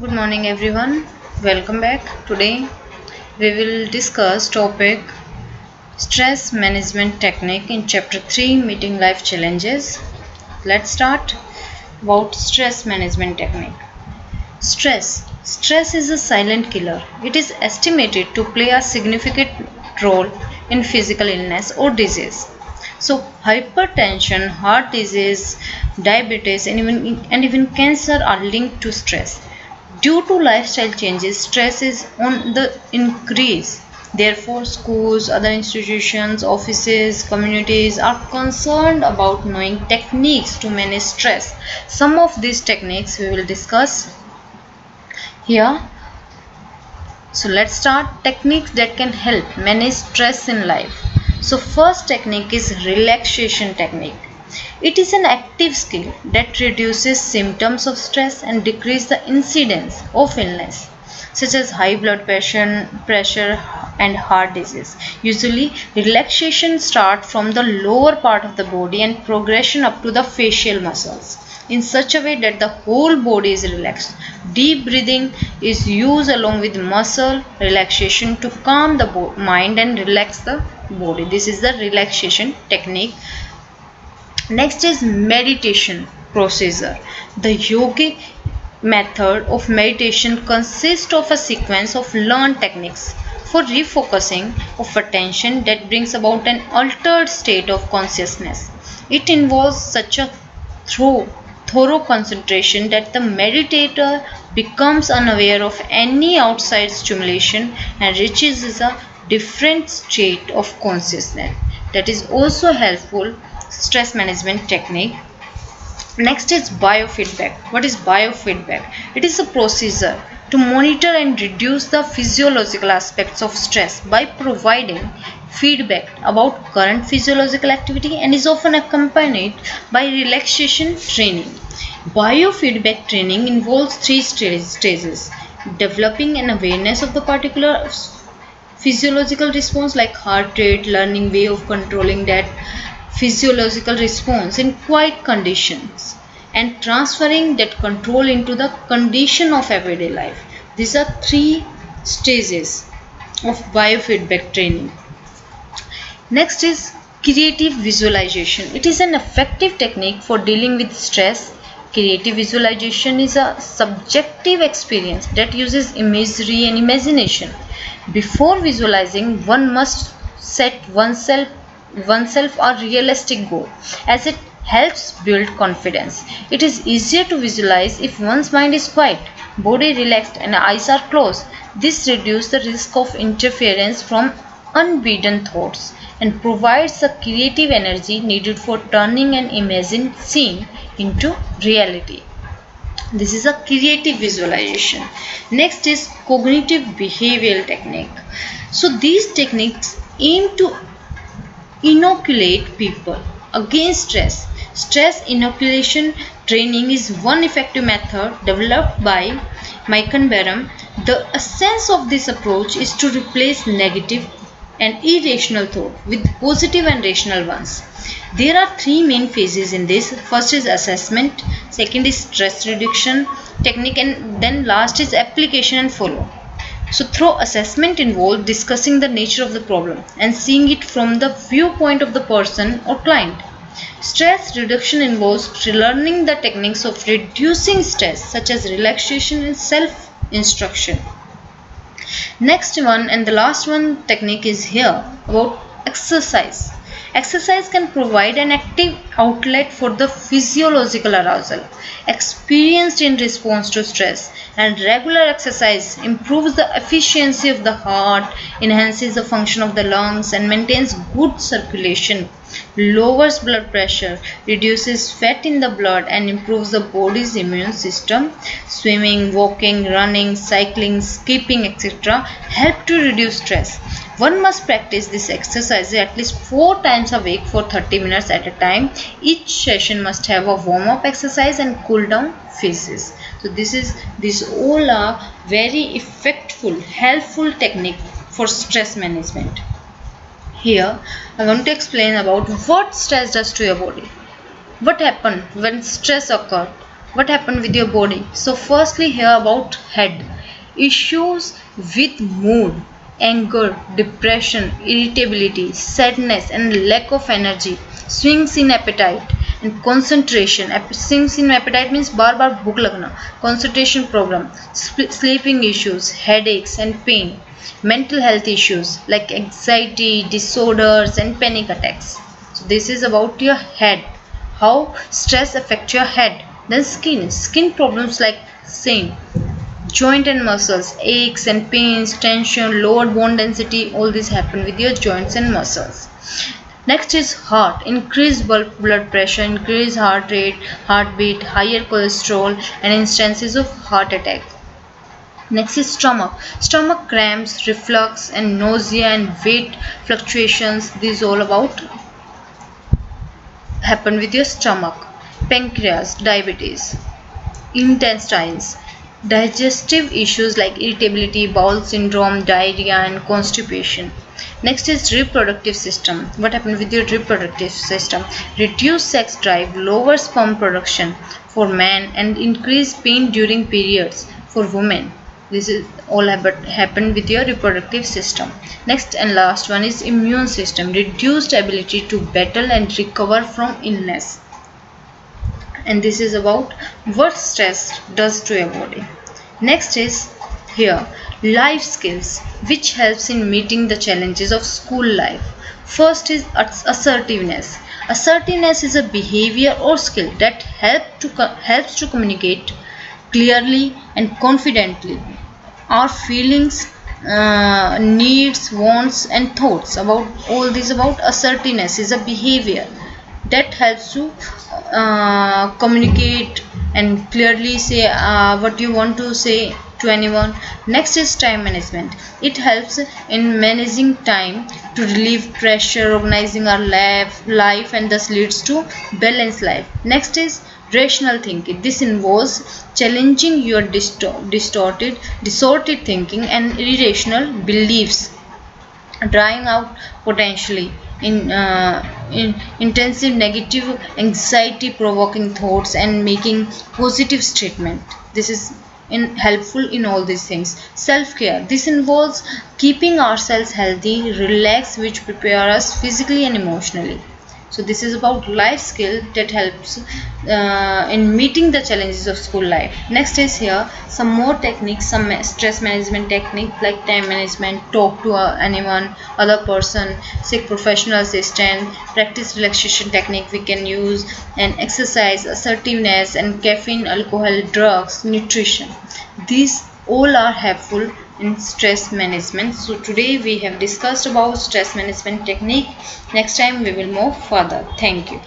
Good morning everyone. Welcome back. Today we will discuss topic stress management technique in chapter 3 meeting life challenges. Let's start about stress management technique. Stress is a silent killer. It is estimated to play a significant role in physical illness or disease. So hypertension, heart disease, diabetes and even cancer are linked to stress. Due to lifestyle changes, stress is on the increase. Therefore, schools, other institutions, offices, communities are concerned about knowing techniques to manage stress. Some of these techniques we will discuss here. So let's start techniques that can help manage stress in life. So first technique is relaxation technique. It is an active skill that reduces symptoms of stress and decreases the incidence of illness such as high blood pressure and heart disease. Usually relaxation starts from the lower part of the body and progression up to the facial muscles in such a way that the whole body is relaxed. Deep breathing is used along with muscle relaxation to calm the mind and relax the body. This is the relaxation technique. Next is meditation procedure. The yogic method of meditation consists of a sequence of learned techniques for refocusing of attention that brings about an altered state of consciousness. It involves such a thorough concentration that the meditator becomes unaware of any outside stimulation and reaches a different state of consciousness. That is also helpful stress management technique. Next is biofeedback. What is biofeedback? It is a procedure to monitor and reduce the physiological aspects of stress by providing feedback about current physiological activity and is often accompanied by relaxation training. Biofeedback training involves three stages: developing an awareness of the particular physiological response like heart rate, learning way of controlling that physiological response in quiet conditions, and transferring that control into the condition of everyday life. These are three stages of biofeedback training. Next is creative visualization. It is an effective technique for dealing with stress. Creative visualization is a subjective experience that uses imagery and imagination. Before visualizing, one must set oneself a realistic goal as it helps build confidence. It is easier to visualize if one's mind is quiet, body relaxed and eyes are closed. This reduces the risk of interference from unbidden thoughts and provides the creative energy needed for turning an imagined scene into reality. This is a creative visualization. Next is cognitive behavioral technique. So these techniques aim to inoculate people against stress. Stress inoculation training is one effective method developed by Michael Barham. The essence of this approach is to replace negative and irrational thought with positive and rational ones. There are three main phases in this. First is assessment, second is stress reduction technique, and then last is application and follow. So through assessment involves discussing the nature of the problem and seeing it from the viewpoint of the person or client. Stress reduction involves learning the techniques of reducing stress such as relaxation and self-instruction. Next one and the last one technique is here about exercise. Exercise can provide an active outlet for the physiological arousal experienced in response to stress, and regular exercise improves the efficiency of the heart, enhances the function of the lungs and maintains good circulation, lowers blood pressure, reduces fat in the blood and improves the body's immune system. Swimming, walking, running, cycling, skipping, etc. help to reduce stress. One must practice this exercise at least 4 times a week for 30 minutes at a time. Each session must have a warm-up exercise and cool-down phases. So these all are very effective, helpful technique for stress management. Here I want to explain about what stress does to your body. What happens when stress occurs? what happened with your body. So firstly here about head, issues with mood, anger, depression, irritability, sadness and lack of energy, swings in appetite and concentration. Swings in appetite means बार बार भूख लगना, concentration problem, sleeping issues, headaches and pain, mental health issues like anxiety disorders and panic attacks. So this is about your head, how stress affects your head. Then skin problems like same, joint and muscles, aches and pains, tension, lowered bone density, all this happen with your joints and muscles. Next is heart, increased blood pressure, increased heart rate, heartbeat, higher cholesterol and instances of heart attack. Next is stomach, stomach cramps, reflux and nausea and weight fluctuations. These all about happen with your stomach. Pancreas, diabetes, intestines, digestive issues like irritability, bowel syndrome, diarrhea and constipation. Next is reproductive system. What happened with your reproductive system? Reduced sex drive, lower sperm production for men and increased pain during periods for women. This is all happened with your reproductive system. Next and last one is immune system, reduced ability to battle and recover from illness. And this is about what stress does to your body. Next is here life skills which helps in meeting the challenges of school life. First is assertiveness. Assertiveness is a behavior or skill that helps to communicate clearly and confidently our feelings, needs, wants and thoughts. About all this, about assertiveness is a behavior that helps to communicate and clearly say what you want to say to anyone. Next is time management. It helps in managing time to relieve pressure, organizing our life and thus leads to balanced life. Next is rational thinking. This involves challenging your distorted thinking and irrational beliefs, drawing out potentially in intensive negative anxiety provoking thoughts and making positive statement. This is helpful in all these things. Self care, this involves keeping ourselves healthy, relaxed, which prepare us physically and emotionally. So this is about life skill that helps in meeting the challenges of school life. Next is here some more techniques, some stress management technique like time management, talk to anyone, other person, seek professional assistance, practice relaxation technique we can use, and exercise, assertiveness, and caffeine, alcohol, drugs, nutrition. These all are helpful in stress management. So today we have discussed about stress management technique. Next time we will move further. Thank you.